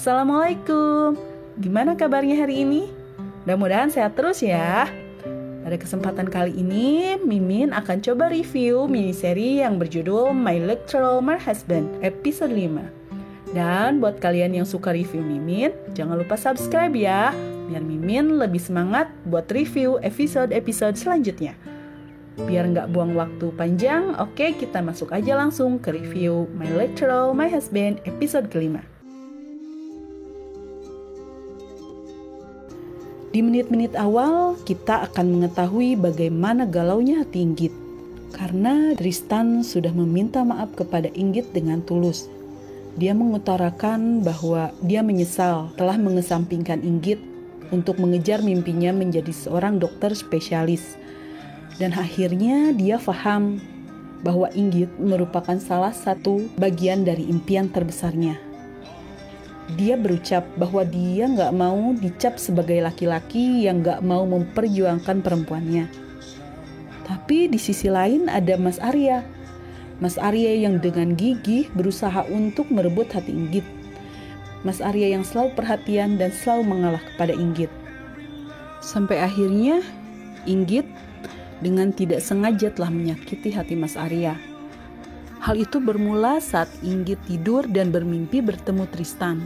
Assalamualaikum. Gimana kabarnya hari ini? Mudah-mudahan sehat terus ya. Pada kesempatan kali ini, Mimin akan coba review miniseri yang berjudul My Electoral Husband, episode 5. Dan buat kalian yang suka review Mimin, jangan lupa subscribe ya, biar Mimin lebih semangat buat review episode-episode selanjutnya. Biar nggak buang waktu panjang, oke, kita masuk aja langsung ke review My Electoral Husband, episode kelima. Di menit-menit awal, kita akan mengetahui bagaimana galaunya hati Inggit. Karena Tristan sudah meminta maaf kepada Inggit dengan tulus. Dia mengutarakan bahwa dia menyesal telah mengesampingkan Inggit untuk mengejar mimpinya menjadi seorang dokter spesialis. Dan akhirnya dia paham bahwa Inggit merupakan salah satu bagian dari impian terbesarnya. Dia berucap bahwa dia gak mau dicap sebagai laki-laki yang gak mau memperjuangkan perempuannya. Tapi di sisi lain ada Mas Arya. Mas Arya yang dengan gigih berusaha untuk merebut hati Inggit. Mas Arya yang selalu perhatian dan selalu mengalah kepada Inggit. Sampai akhirnya Inggit dengan tidak sengaja telah menyakiti hati Mas Arya. Hal itu bermula saat Inggit tidur dan bermimpi bertemu Tristan.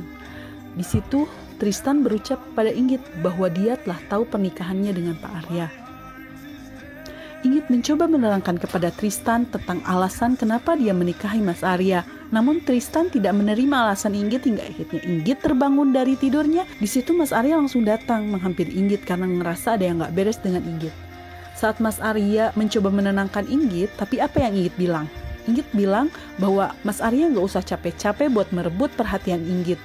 Di situ Tristan berucap pada Inggit bahwa dia telah tahu pernikahannya dengan Pak Arya. Inggit mencoba menerangkan kepada Tristan tentang alasan kenapa dia menikahi Mas Arya. Namun Tristan tidak menerima alasan Inggit hingga akhirnya Inggit terbangun dari tidurnya. Di situ Mas Arya langsung datang menghampiri Inggit karena ngerasa ada yang gak beres dengan Inggit. Saat Mas Arya mencoba menenangkan Inggit, tapi apa yang Inggit bilang? Inggit bilang bahwa Mas Arya gak usah capek-capek buat merebut perhatian Inggit.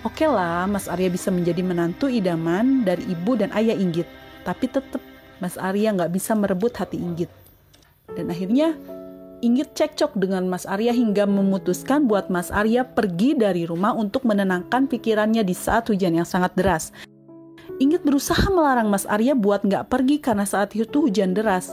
Oke lah, Mas Arya bisa menjadi menantu idaman dari ibu dan ayah Inggit. Tapi tetap Mas Arya gak bisa merebut hati Inggit. Dan akhirnya Inggit cekcok dengan Mas Arya hingga memutuskan buat Mas Arya pergi dari rumah untuk menenangkan pikirannya di saat hujan yang sangat deras. Inggit berusaha melarang Mas Arya buat gak pergi karena saat itu hujan deras.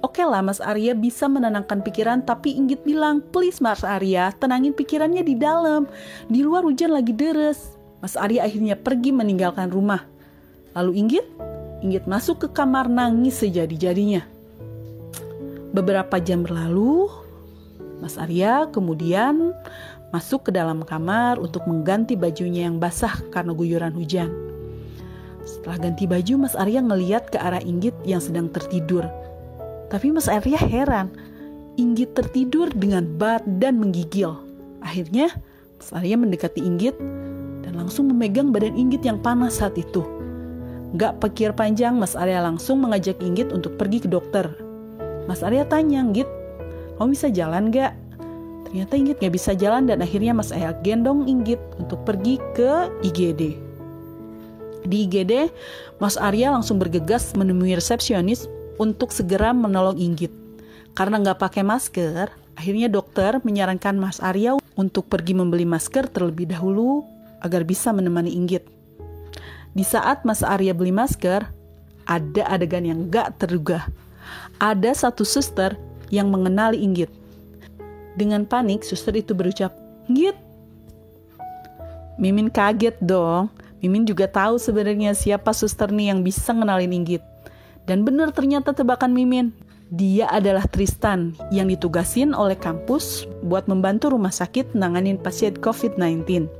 Oke lah, Mas Arya bisa menenangkan pikiran, tapi Inggit bilang, please Mas Arya, tenangin pikirannya di dalam. Di luar hujan lagi deres. Mas Arya akhirnya pergi meninggalkan rumah. Lalu Inggit masuk ke kamar nangis sejadi-jadinya. Beberapa jam berlalu, Mas Arya kemudian masuk ke dalam kamar untuk mengganti bajunya yang basah karena guyuran hujan. Setelah ganti baju, Mas Arya ngeliat ke arah Inggit yang sedang tertidur. Tapi Mas Arya heran, Inggit tertidur dengan badan menggigil. Akhirnya Mas Arya mendekati Inggit dan langsung memegang badan Inggit yang panas saat itu. Gak pikir panjang, Mas Arya langsung mengajak Inggit untuk pergi ke dokter. Mas Arya tanya, Inggit, kamu bisa jalan gak? Ternyata Inggit gak bisa jalan dan akhirnya Mas Arya gendong Inggit untuk pergi ke IGD. Di IGD, Mas Arya langsung bergegas menemui resepsionis untuk segera menolong Inggit. Karena gak pakai masker, akhirnya dokter menyarankan Mas Arya untuk pergi membeli masker terlebih dahulu agar bisa menemani Inggit. Di saat Mas Arya beli masker, ada adegan yang gak terduga. Ada satu suster yang mengenali Inggit. Dengan panik, suster itu berucap, Inggit. Mimin kaget dong. Mimin juga tahu sebenarnya siapa suster nih yang bisa ngenalin Inggit. Dan benar ternyata tebakan Mimin. Dia adalah Tristan yang ditugasin oleh kampus buat membantu rumah sakit nanganin pasien COVID-19.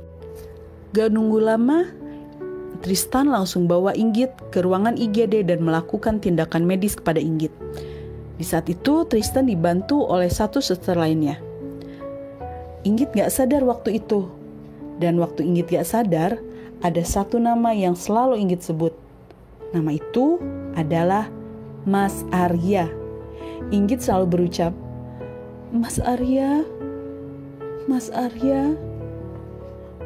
Gak nunggu lama, Tristan langsung bawa Inggit ke ruangan IGD dan melakukan tindakan medis kepada Inggit. Di saat itu Tristan dibantu oleh satu suster lainnya. Inggit gak sadar waktu itu. Dan waktu Inggit gak sadar, ada satu nama yang selalu Inggit sebut. Nama itu adalah Mas Arya. Inggit selalu berucap, Mas Arya, Mas Arya.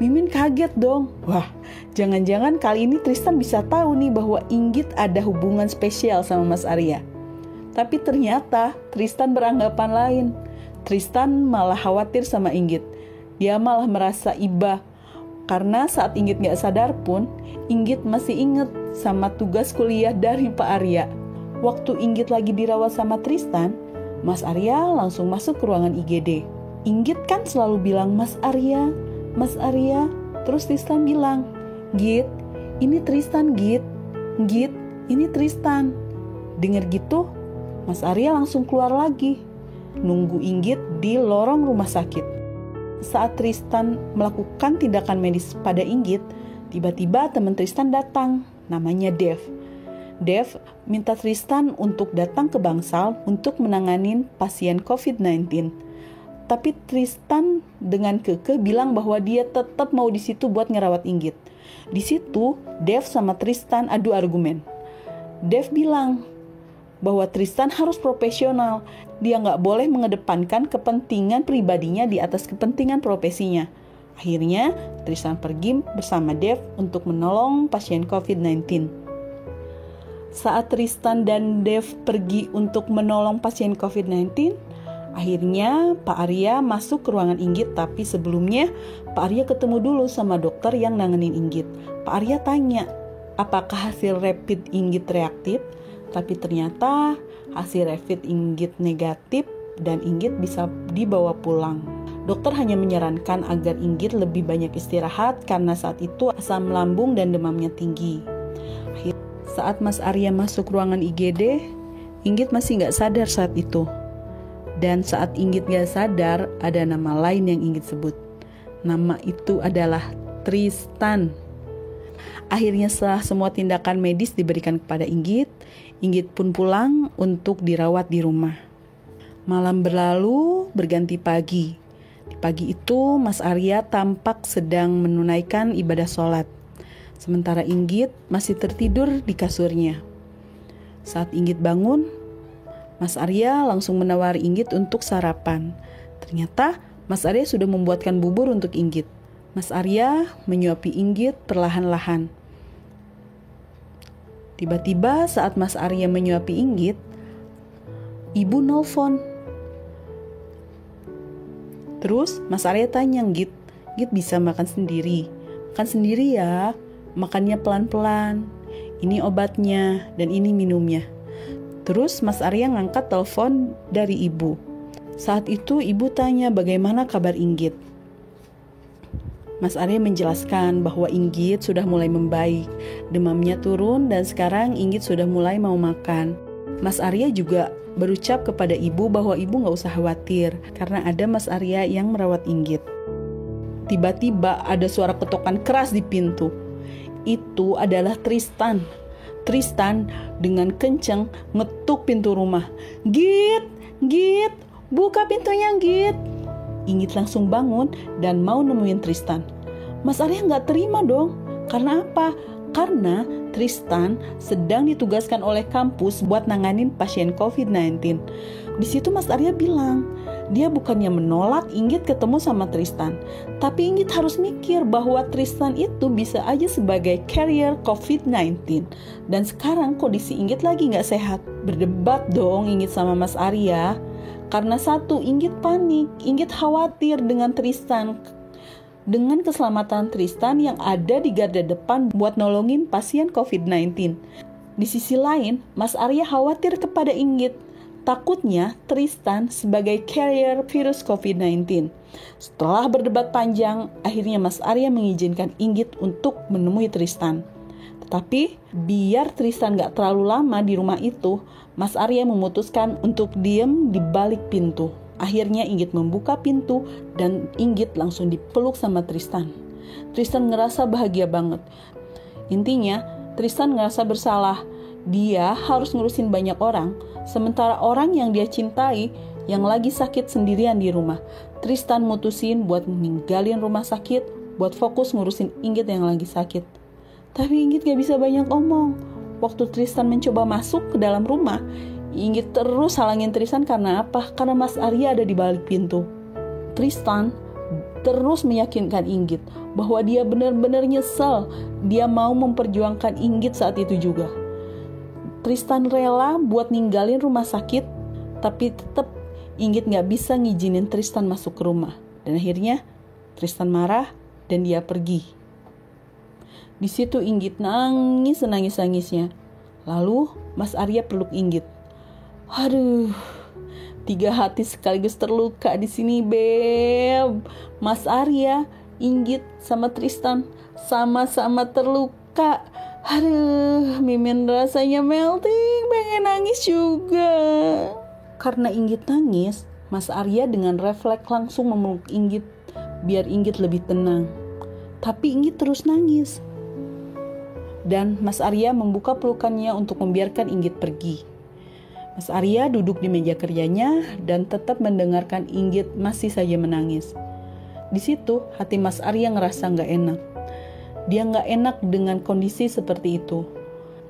Mimin kaget dong. Wah, jangan-jangan kali ini Tristan bisa tahu nih bahwa Inggit ada hubungan spesial sama Mas Arya. Tapi ternyata Tristan beranggapan lain. Tristan malah khawatir sama Inggit. Dia malah merasa iba. Karena saat Inggit gak sadar pun, Inggit masih inget sama tugas kuliah dari Pak Arya. Waktu Inggit lagi dirawat sama Tristan, Mas Arya langsung masuk ke ruangan IGD. Inggit kan selalu bilang, Mas Arya, Mas Arya. Terus Tristan bilang, "Git, ini Tristan, Git. Git, ini Tristan." Dengar gitu, Mas Arya langsung keluar lagi, nunggu Inggit di lorong rumah sakit. Saat Tristan melakukan tindakan medis pada Inggit, tiba-tiba teman Tristan datang, namanya Dev. Dev minta Tristan untuk datang ke Bangsal untuk menanganin pasien COVID-19. Tapi Tristan dengan kekeh bilang bahwa dia tetap mau di situ buat ngerawat Inggit. Di situ Dev sama Tristan adu argumen. Dev bilang bahwa Tristan harus profesional. Dia nggak boleh mengedepankan kepentingan pribadinya di atas kepentingan profesinya. Akhirnya Tristan pergi bersama Dev untuk menolong pasien COVID-19. Saat Tristan dan Dev pergi untuk menolong pasien COVID-19, akhirnya Pak Arya masuk ke ruangan Inggit, tapi sebelumnya Pak Arya ketemu dulu sama dokter yang nanganin Inggit. Pak Arya tanya, apakah hasil rapid Inggit reaktif? Tapi ternyata hasil rapid Inggit negatif dan Inggit bisa dibawa pulang. Dokter hanya menyarankan agar Inggit lebih banyak istirahat karena saat itu asam lambung dan demamnya tinggi. Saat Mas Arya masuk ruangan IGD, Inggit masih nggak sadar saat itu. Dan saat Inggit nggak sadar, ada nama lain yang Inggit sebut. Nama itu adalah Tristan. Akhirnya setelah semua tindakan medis diberikan kepada Inggit, Inggit pun pulang untuk dirawat di rumah. Malam berlalu, berganti pagi. Di pagi itu, Mas Arya tampak sedang menunaikan ibadah sholat. Sementara Inggit masih tertidur di kasurnya. Saat Inggit bangun, Mas Arya langsung menawari Inggit untuk sarapan. Ternyata Mas Arya sudah membuatkan bubur untuk Inggit. Mas Arya menyuapi Inggit perlahan-lahan. Tiba-tiba saat Mas Arya menyuapi Inggit, ibu nelfon. Terus Mas Arya tanya Inggit, "Inggit bisa makan sendiri?" "Makan sendiri ya, makannya pelan-pelan. Ini obatnya dan ini minumnya." Terus Mas Arya ngangkat telepon dari ibu. Saat itu ibu tanya bagaimana kabar Inggit. Mas Arya menjelaskan bahwa Inggit sudah mulai membaik, demamnya turun dan sekarang Inggit sudah mulai mau makan. Mas Arya juga berucap kepada ibu bahwa ibu gak usah khawatir karena ada Mas Arya yang merawat Inggit. Tiba-tiba ada suara ketukan keras di pintu. Itu adalah Tristan. Tristan dengan kencang ngetuk pintu rumah. "Git, Git, buka pintunya Git." Inggit langsung bangun dan mau nemuin Tristan. Mas Arya nggak terima dong. Karena apa? Karena Tristan sedang ditugaskan oleh kampus buat nanganin pasien COVID-19. Di situ Mas Arya bilang, dia bukannya menolak Inggit ketemu sama Tristan, tapi Inggit harus mikir bahwa Tristan itu bisa aja sebagai carrier COVID-19. Dan sekarang kondisi Inggit lagi nggak sehat. Berdebat dong Inggit sama Mas Arya. Karena satu, Inggit panik, Inggit khawatir dengan Tristan, dengan keselamatan Tristan yang ada di garda depan buat nolongin pasien COVID-19. Di sisi lain, Mas Arya khawatir kepada Inggit. Takutnya Tristan sebagai carrier virus COVID-19. Setelah berdebat panjang, akhirnya Mas Arya mengizinkan Inggit untuk menemui Tristan. Tetapi biar Tristan gak terlalu lama di rumah itu, Mas Arya memutuskan untuk diam di balik pintu. Akhirnya Inggit membuka pintu dan Inggit langsung dipeluk sama Tristan. Tristan ngerasa bahagia banget. Intinya, Tristan ngerasa bersalah. Dia harus ngurusin banyak orang, sementara orang yang dia cintai yang lagi sakit sendirian di rumah. Tristan mutusin buat ninggalin rumah sakit, buat fokus ngurusin Inggit yang lagi sakit. Tapi Inggit gak bisa banyak omong. Waktu Tristan mencoba masuk ke dalam rumah, Inggit terus halangin Tristan karena apa? Karena Mas Arya ada di balik pintu. Tristan terus meyakinkan Inggit bahwa dia benar-benar nyesel. Dia mau memperjuangkan Inggit saat itu juga. Tristan rela buat ninggalin rumah sakit, tapi tetap Inggit gak bisa ngizinin Tristan masuk ke rumah. Dan akhirnya Tristan marah dan dia pergi. Di situ Inggit nangis senangis-nangisnya. Lalu Mas Arya peluk Inggit. Aduh, 3 hati sekaligus terluka di sini, Beb. Mas Arya, Inggit sama Tristan sama-sama terluka. Aduh, Mimin rasanya melting, pengen nangis juga. Karena Inggit nangis, Mas Arya dengan refleks langsung memeluk Inggit biar Inggit lebih tenang. Tapi Inggit terus nangis. Dan Mas Arya membuka pelukannya untuk membiarkan Inggit pergi. Mas Arya duduk di meja kerjanya dan tetap mendengarkan Inggit masih saja menangis. Di situ hati Mas Arya ngerasa gak enak. Dia gak enak dengan kondisi seperti itu.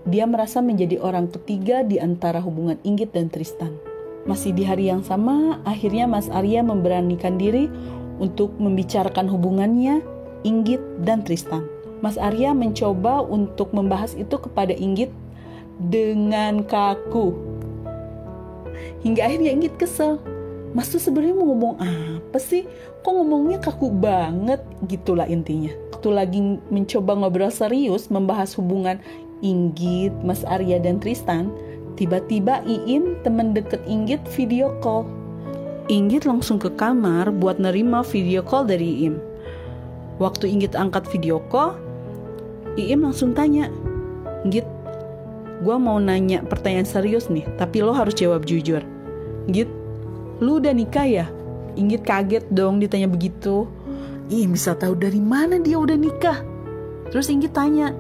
Dia merasa menjadi orang ketiga di antara hubungan Inggit dan Tristan. Masih di hari yang sama, akhirnya Mas Arya memberanikan diri untuk membicarakan hubungannya Inggit dan Tristan. Mas Arya mencoba untuk membahas itu kepada Inggit dengan kaku. Hingga akhirnya Inggit kesel. Mas tuh sebenarnya mau ngomong apa sih? Kok ngomongnya kaku banget? Gitulah intinya. Waktu lagi mencoba ngobrol serius membahas hubungan Inggit, Mas Arya dan Tristan, tiba-tiba Iim, teman deket Inggit, video call. Inggit langsung ke kamar buat nerima video call dari Iim. Waktu Inggit angkat video call, Iim langsung tanya, "Inggit, gue mau nanya pertanyaan serius nih, tapi lo harus jawab jujur. Inggit, lu udah nikah ya?" Inggit kaget dong ditanya begitu. Iim bisa tahu dari mana dia udah nikah? Terus Inggit tanya,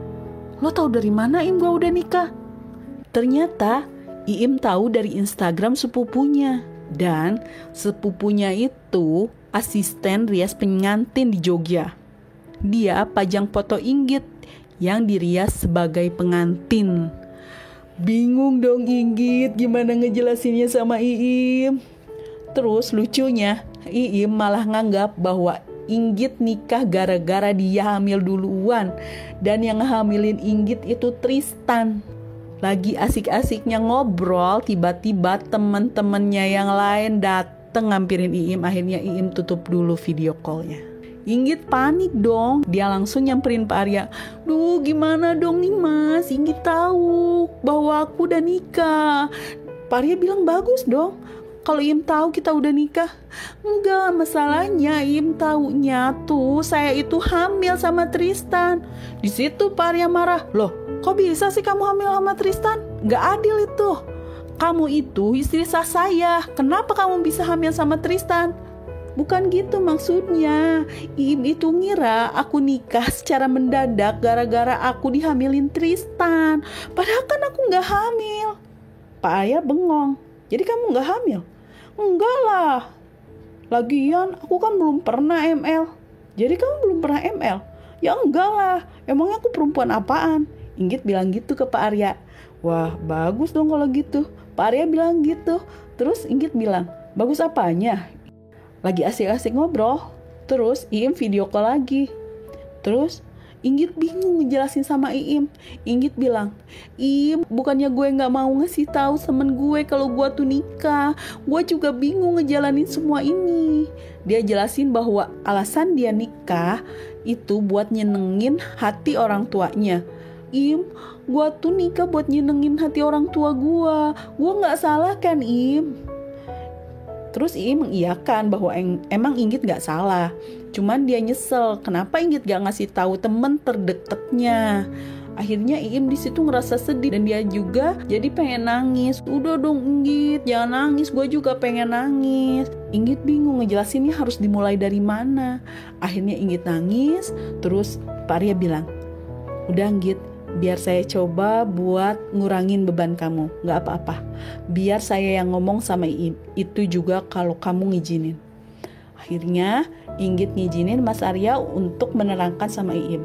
"Lo tahu dari mana Im gue udah nikah?" Ternyata Iim tahu dari Instagram sepupunya. Dan sepupunya itu asisten rias pengantin di Jogja. Dia pajang foto Inggit yang dirias sebagai pengantin. Bingung dong Inggit gimana ngejelasinnya sama Iim. Terus lucunya Iim malah nganggap bahwa Inggit nikah gara-gara dia hamil duluan. Dan yang hamilin Inggit itu Tristan. Lagi asik-asiknya ngobrol, tiba-tiba teman-temannya yang lain dateng ngampirin Iim. Akhirnya Iim tutup dulu video callnya. Inggit panik dong. Dia langsung nyamperin Pak Arya. "Duh, gimana dong nih Mas? Inggit tahu bahwa aku udah nikah." Pak Arya bilang, "Bagus dong kalau Iim tahu kita udah nikah." "Enggak, masalahnya Iim taunya tuh saya itu hamil sama Tristan." Di situ Pak Arya marah. "Loh, kok bisa sih kamu hamil sama Tristan? Gak adil itu. Kamu itu istri sah saya. Kenapa kamu bisa hamil sama Tristan?" "Bukan gitu maksudnya. Iim itu ngira aku nikah secara mendadak gara-gara aku dihamilin Tristan. Padahal kan aku gak hamil." Pak Arya bengong. "Jadi kamu gak hamil?" "Enggak lah. Lagian aku kan belum pernah ML." "Jadi kamu belum pernah ML?" "Ya enggak lah. Emangnya aku perempuan apaan?" Inggit bilang gitu ke Pak Arya. "Wah, bagus dong kalau gitu." Pak Arya bilang gitu. Terus Inggit bilang, "Bagus apanya?" Lagi asik-asik ngobrol. Terus Iim video call lagi. Terus Inggit bingung ngejelasin sama Iim. Inggit bilang, "Iim, bukannya gue gak mau ngasih tahu temen gue kalau gue tuh nikah. Gue juga bingung ngejalanin semua ini." Dia jelasin bahwa alasan dia nikah itu buat nyenengin hati orang tuanya. "Iim, gue tuh nikah buat nyenengin hati orang tua gue. Gue gak salah kan Iim?" Terus Iim mengiyakan bahwa emang Inggit gak salah. Cuman dia nyesel kenapa Inggit gak ngasih tahu temen terdekatnya. Akhirnya Iim di situ ngerasa sedih dan dia juga jadi pengen nangis. "Udah dong Inggit, jangan nangis, gue juga pengen nangis." Inggit bingung ngejelasinnya harus dimulai dari mana. Akhirnya Inggit nangis. Terus Pak Arya bilang, "Udah Inggit, biar saya coba buat ngurangin beban kamu. Gak apa-apa. Biar saya yang ngomong sama Iim. Itu juga kalau kamu ngizinin." Akhirnya Inggit ngizinin Mas Arya untuk menerangkan sama Iim.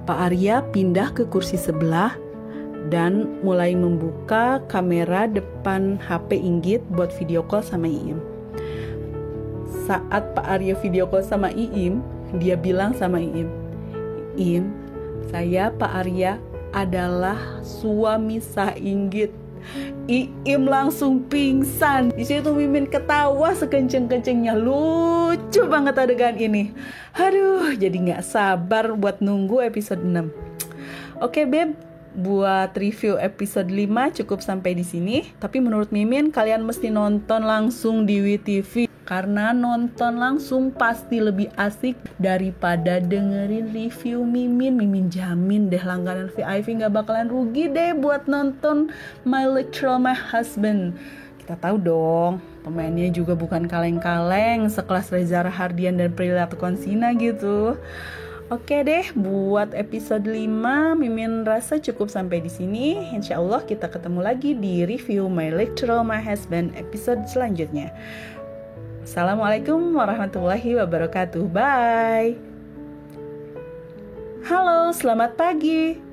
Pak Arya pindah ke kursi sebelah dan mulai membuka kamera depan HP Inggit buat video call sama Iim. Saat Pak Arya video call sama Iim, dia bilang sama Iim, "Iim, saya Pak Arya adalah suami sah Inggit." Iim langsung pingsan. Di situ Mimin ketawa sekenceng-kencengnya. Lucu banget adegan ini. Aduh, jadi nggak sabar buat nunggu episode 6. Oke, Beb, buat review episode 5 cukup sampai di sini. Tapi menurut Mimin kalian mesti nonton langsung di WeTV. Karena nonton langsung pasti lebih asik daripada dengerin review Mimin. Mimin jamin deh langganan VIP gak bakalan rugi deh buat nonton My Literal My Husband. Kita tahu dong, pemainnya juga bukan kaleng-kaleng, sekelas Reza Rahardian dan Prilly Latuconsina gitu. Oke deh, buat episode 5 Mimin rasa cukup sampai di sini. Insya Allah kita ketemu lagi di review My Literal My Husband episode selanjutnya. Assalamualaikum warahmatullahi wabarakatuh. Bye. Halo, selamat pagi.